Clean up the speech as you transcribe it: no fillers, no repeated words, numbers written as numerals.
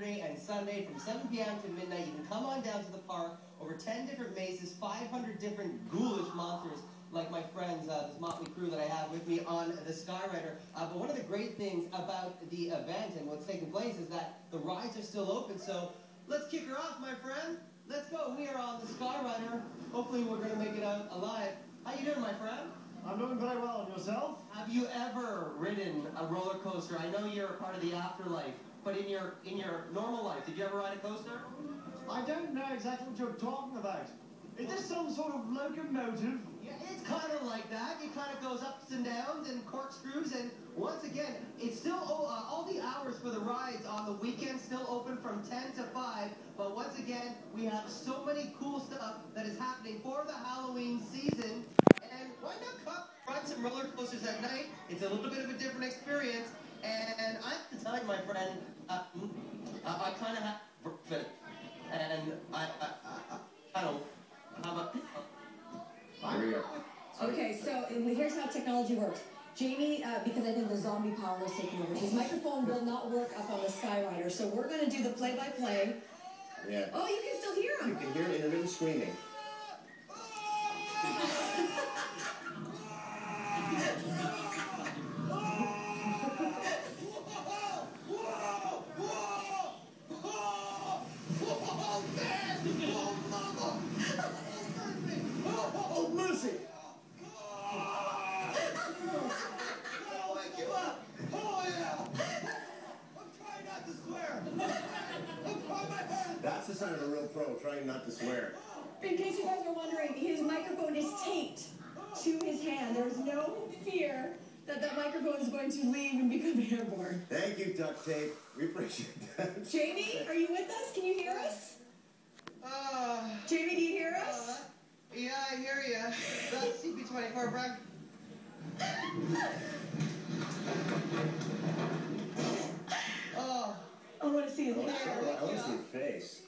Saturday and Sunday from 7 p.m. to midnight. You can come on down to the park. Over 10 different mazes, 500 different ghoulish monsters, like my friends, this motley crew that I have with me on the Skyrider. But one of the great things about the event and what's taking place is that the rides are still open. So let's kick her off, my friend. Let's go. We are on the Skyrider. Hopefully we're going to make it out alive. How you doing, my friend? I'm doing very well. And yourself? Have you ever ridden a roller coaster? I know you're a part of the afterlife, but in your normal life, did you ever ride a coaster? I don't know exactly what you're talking about. Is this some sort of locomotive? Yeah, it's kind of like that. It kind of goes ups and downs and corkscrews, and once again, it's still all the hours for the rides on the weekend still open from 10 to 5, but once again, we have so many cool stuff that is happening for the Halloween season, and why not ride some roller coasters at night? It's a little bit of a different experience, and I have to tell you, my friend, I kind of have breakfast, and I don't. How about? Here we go. Okay, so here's how technology works. Jamie, because I think the zombie power is taking over, his microphone will not work up on the Skyrider, so we're going to do the play-by-play. Yeah. Oh, you can still hear him. You can hear intermittent screaming. Oh, mercy! I'll wake you up! Oh, yeah! I'm trying not to swear! I'm trying my best! That's the sign of a real pro, trying not to swear. In case you guys were wondering, his microphone is taped to his hand. There's no fear that that microphone is going to leave and become airborne. Thank you, duct tape. We appreciate that. Jamie, are you with us? Can you hear us? Jamie, do you hear us? Yeah, I hear you. That's CP24, Brad. I want to see his hair. I want to see his face.